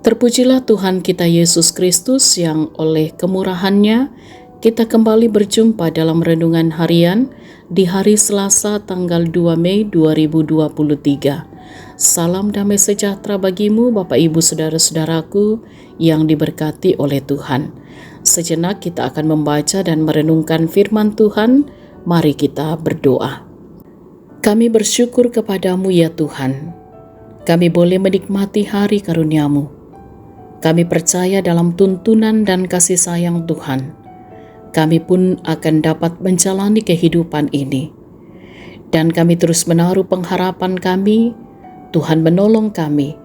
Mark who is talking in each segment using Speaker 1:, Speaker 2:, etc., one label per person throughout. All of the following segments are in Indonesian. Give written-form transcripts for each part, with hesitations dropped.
Speaker 1: Terpujilah Tuhan kita Yesus Kristus yang oleh kemurahan-Nya kita kembali berjumpa dalam renungan harian di hari Selasa tanggal 2 Mei 2023. Salam damai sejahtera bagimu Bapak Ibu Saudara-saudaraku yang diberkati oleh Tuhan. Sejenak kita akan membaca dan merenungkan firman Tuhan. Mari kita berdoa. Kami bersyukur kepadamu ya Tuhan. Kami boleh menikmati hari karunia-Mu. Kami percaya dalam tuntunan dan kasih sayang Tuhan. Kami pun akan dapat menjalani kehidupan ini. Dan kami terus menaruh pengharapan kami, Tuhan menolong kami,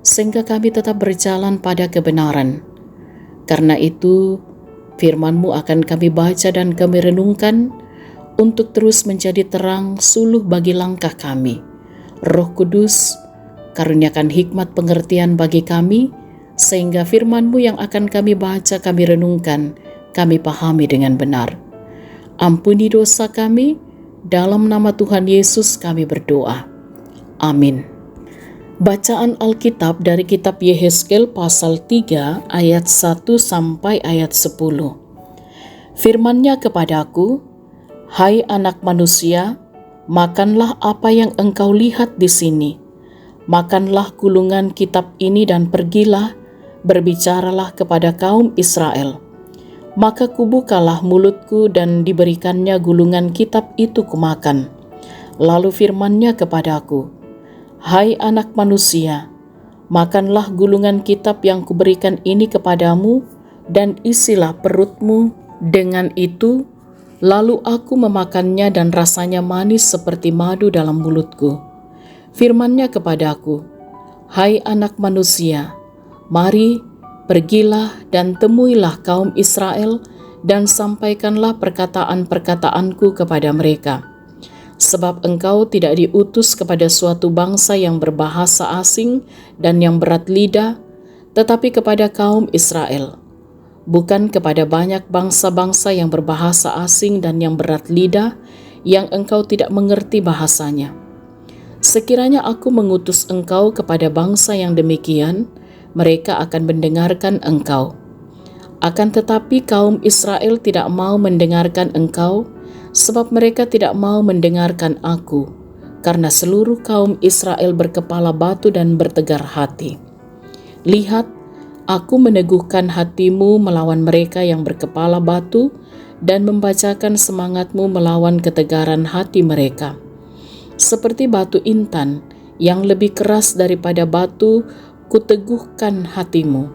Speaker 1: sehingga kami tetap berjalan pada kebenaran. Karena itu, firman-Mu akan kami baca dan kami renungkan untuk terus menjadi terang suluh bagi langkah kami. Roh Kudus, karuniakan hikmat pengertian bagi kami, sehingga firman-Mu yang akan kami baca, kami renungkan, kami pahami dengan benar. Ampuni dosa kami, dalam nama Tuhan Yesus kami berdoa. Amin. Bacaan Alkitab dari kitab Yehezkel pasal 3 ayat 1 sampai ayat 10. Firman-Nya kepadaku, "Hai anak manusia, makanlah apa yang engkau lihat di sini. Makanlah gulungan kitab ini dan pergilah, berbicaralah kepada kaum Israel. Maka kubukalah mulutku dan diberikannya gulungan kitab itu kumakan. Lalu firman-Nya kepadaku, Hai anak manusia, makanlah gulungan kitab yang kuberikan ini kepadamu dan isilah perutmu dengan itu. Lalu aku memakannya dan rasanya manis seperti madu dalam mulutku. Firman-Nya kepadaku, Hai anak manusia, mari, pergilah dan temuilah kaum Israel dan sampaikanlah perkataan-perkataanku kepada mereka. Sebab engkau tidak diutus kepada suatu bangsa yang berbahasa asing dan yang berat lidah, tetapi kepada kaum Israel. Bukan kepada banyak bangsa-bangsa yang berbahasa asing dan yang berat lidah, yang engkau tidak mengerti bahasanya. Sekiranya aku mengutus engkau kepada bangsa yang demikian, mereka akan mendengarkan engkau. Akan tetapi kaum Israel tidak mau mendengarkan engkau, sebab mereka tidak mau mendengarkan aku, karena seluruh kaum Israel berkepala batu dan bertegar hati. Lihat, aku meneguhkan hatimu melawan mereka yang berkepala batu, dan membacakan semangatmu melawan ketegaran hati mereka. Seperti batu intan yang lebih keras daripada batu, kuteguhkan hatimu.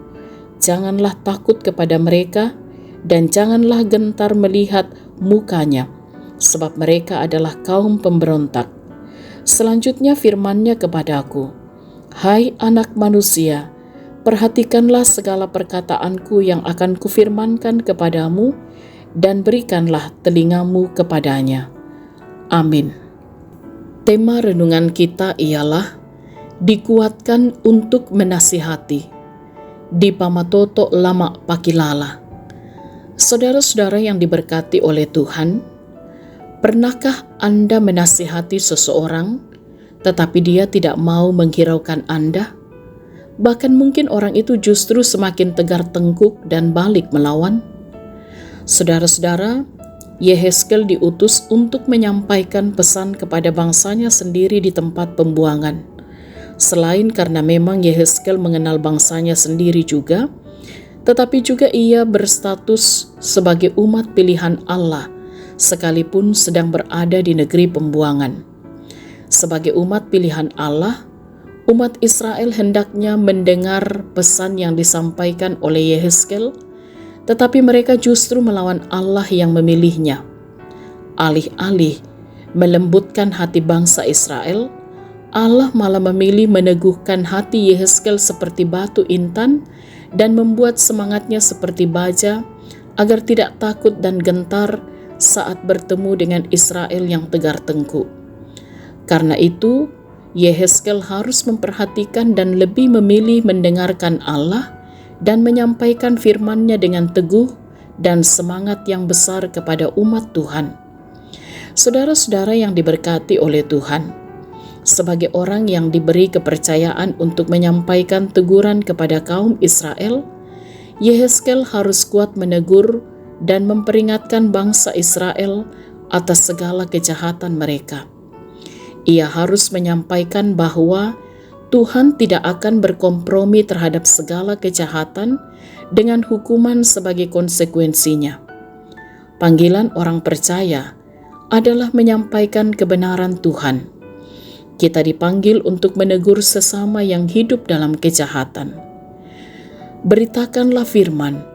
Speaker 1: Janganlah takut kepada mereka, dan janganlah gentar melihat mukanya, sebab mereka adalah kaum pemberontak. Selanjutnya firman-Nya kepadaku, Hai anak manusia, perhatikanlah segala perkataanku yang akan kufirmankan kepadamu, dan berikanlah telingamu kepadanya. Amin. Tema renungan kita ialah dikuatkan untuk menasihati, di Pamatoto Lama Pakilala. Saudara-saudara yang diberkati oleh Tuhan, pernahkah Anda menasihati seseorang, tetapi dia tidak mau menghiraukan Anda? Bahkan mungkin orang itu justru semakin tegar tengkuk dan balik melawan. Saudara-saudara, Yehezkel diutus untuk menyampaikan pesan kepada bangsanya sendiri di tempat pembuangan. Selain karena memang Yehezkel mengenal bangsanya sendiri juga, tetapi juga ia berstatus sebagai umat pilihan Allah, sekalipun sedang berada di negeri pembuangan. Sebagai umat pilihan Allah, umat Israel hendaknya mendengar pesan yang disampaikan oleh Yehezkel, tetapi mereka justru melawan Allah yang memilihnya. Alih-alih melembutkan hati bangsa Israel, Allah malah memilih meneguhkan hati Yehezkel seperti batu intan dan membuat semangatnya seperti baja agar tidak takut dan gentar saat bertemu dengan Israel yang tegar tengkuk. Karena itu, Yehezkel harus memperhatikan dan lebih memilih mendengarkan Allah dan menyampaikan firman-Nya dengan teguh dan semangat yang besar kepada umat Tuhan. Saudara-saudara yang diberkati oleh Tuhan, Sebagai orang yang diberi kepercayaan untuk menyampaikan teguran kepada kaum Israel, Yehezkel harus kuat menegur dan memperingatkan bangsa Israel atas segala kejahatan mereka. Ia harus menyampaikan bahwa Tuhan tidak akan berkompromi terhadap segala kejahatan dengan hukuman sebagai konsekuensinya. Panggilan orang percaya adalah menyampaikan kebenaran Tuhan. Kita dipanggil untuk menegur sesama yang hidup dalam kejahatan. Beritakanlah firman,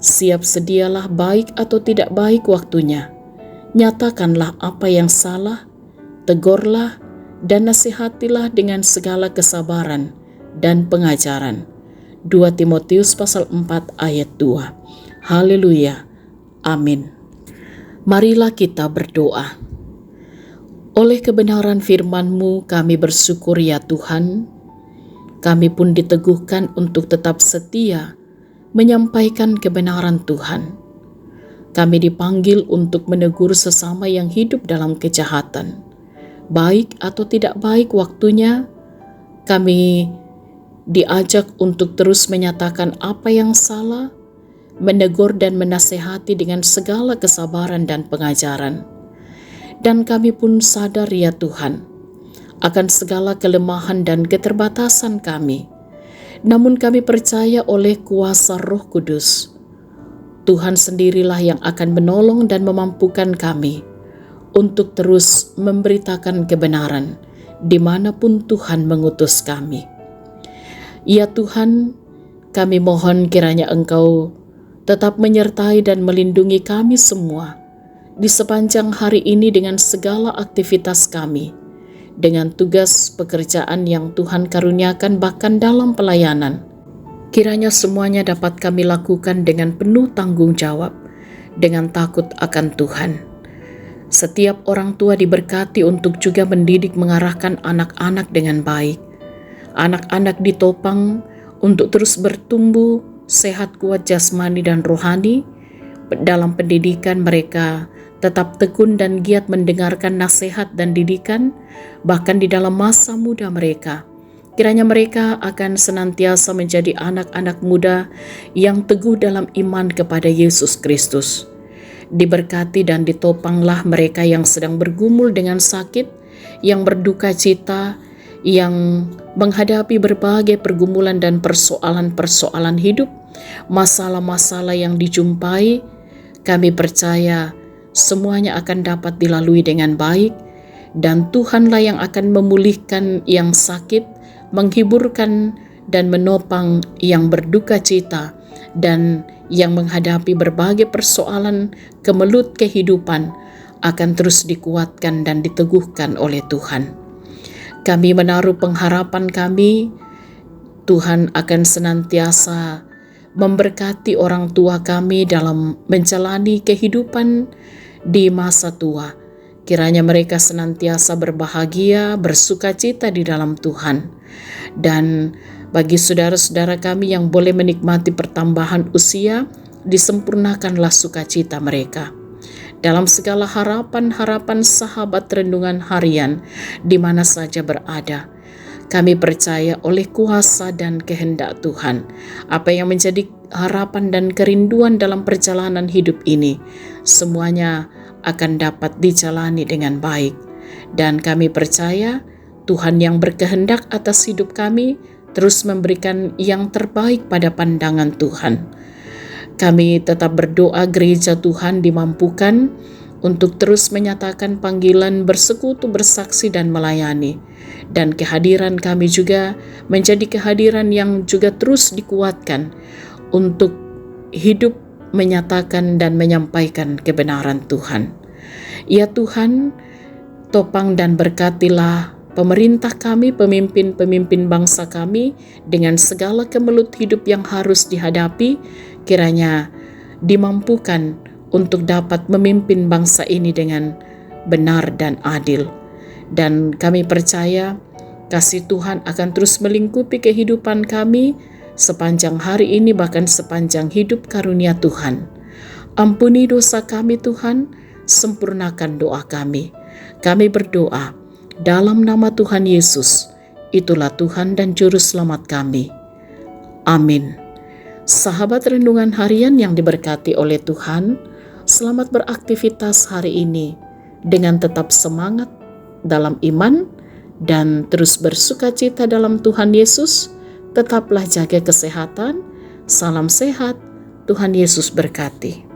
Speaker 1: siap sedialah baik atau tidak baik waktunya. Nyatakanlah apa yang salah, tegurlah dan nasihatilah dengan segala kesabaran dan pengajaran. 2 Timotius pasal 4 ayat 2. Haleluya. Amin. Marilah kita berdoa. Oleh kebenaran firman-Mu kami bersyukur ya Tuhan. Kami pun diteguhkan untuk tetap setia menyampaikan kebenaran Tuhan. Kami dipanggil untuk menegur sesama yang hidup dalam kejahatan. Baik atau tidak baik waktunya, kami diajak untuk terus menyatakan apa yang salah, menegur dan menasehati dengan segala kesabaran dan pengajaran. Dan kami pun sadar ya Tuhan, akan segala kelemahan dan keterbatasan kami. Namun kami percaya oleh kuasa Roh Kudus, Tuhan sendirilah yang akan menolong dan memampukan kami untuk terus memberitakan kebenaran dimanapun Tuhan mengutus kami. Ya Tuhan, kami mohon kiranya Engkau tetap menyertai dan melindungi kami semua di sepanjang hari ini dengan segala aktivitas kami, dengan tugas pekerjaan yang Tuhan karuniakan bahkan dalam pelayanan. Kiranya semuanya dapat kami lakukan dengan penuh tanggung jawab, dengan takut akan Tuhan. Setiap orang tua diberkati untuk juga mendidik mengarahkan anak-anak dengan baik. Anak-anak ditopang untuk terus bertumbuh, sehat kuat jasmani dan rohani. Dalam pendidikan mereka tetap tekun dan giat mendengarkan nasihat dan didikan, bahkan di dalam masa muda mereka. Kiranya mereka akan senantiasa menjadi anak-anak muda yang teguh dalam iman kepada Yesus Kristus. Diberkati dan ditopanglah mereka yang sedang bergumul dengan sakit, yang berduka cita, yang menghadapi berbagai pergumulan dan persoalan-persoalan hidup, masalah-masalah yang dijumpai. Kami percaya semuanya akan dapat dilalui dengan baik, dan Tuhanlah yang akan memulihkan yang sakit, menghiburkan dan menopang yang berduka cita, dan yang menghadapi berbagai persoalan kemelut kehidupan akan terus dikuatkan dan diteguhkan oleh Tuhan. Kami menaruh pengharapan kami, Tuhan akan senantiasa memberkati orang tua kami dalam menjalani kehidupan di masa tua. Kiranya mereka senantiasa berbahagia, bersukacita di dalam Tuhan. Dan bagi saudara-saudara kami yang boleh menikmati pertambahan usia, disempurnakanlah sukacita mereka. Dalam segala harapan-harapan sahabat renungan harian di mana saja berada, kami percaya oleh kuasa dan kehendak Tuhan, apa yang menjadi harapan dan kerinduan dalam perjalanan hidup ini, semuanya akan dapat dijalani dengan baik. Dan kami percaya Tuhan yang berkehendak atas hidup kami terus memberikan yang terbaik pada pandangan Tuhan. Kami tetap berdoa gereja Tuhan dimampukan untuk terus menyatakan panggilan bersekutu, bersaksi, dan melayani. Dan kehadiran kami juga menjadi kehadiran yang juga terus dikuatkan untuk hidup menyatakan dan menyampaikan kebenaran Tuhan. Ya Tuhan, topang dan berkatilah pemerintah kami, pemimpin-pemimpin bangsa kami dengan segala kemelut hidup yang harus dihadapi, kiranya dimampukan untuk dapat memimpin bangsa ini dengan benar dan adil. Dan kami percaya kasih Tuhan akan terus melingkupi kehidupan kami sepanjang hari ini, bahkan sepanjang hidup karunia Tuhan. Ampuni dosa kami Tuhan, sempurnakan doa kami. Kami berdoa Dalam nama Tuhan Yesus, itulah Tuhan dan Juru Selamat kami. Amin. Sahabat renungan harian yang diberkati oleh Tuhan, selamat beraktivitas hari ini dengan tetap semangat dalam iman dan terus bersukacita dalam Tuhan Yesus. Tetaplah jaga kesehatan. Salam sehat. Tuhan Yesus berkati.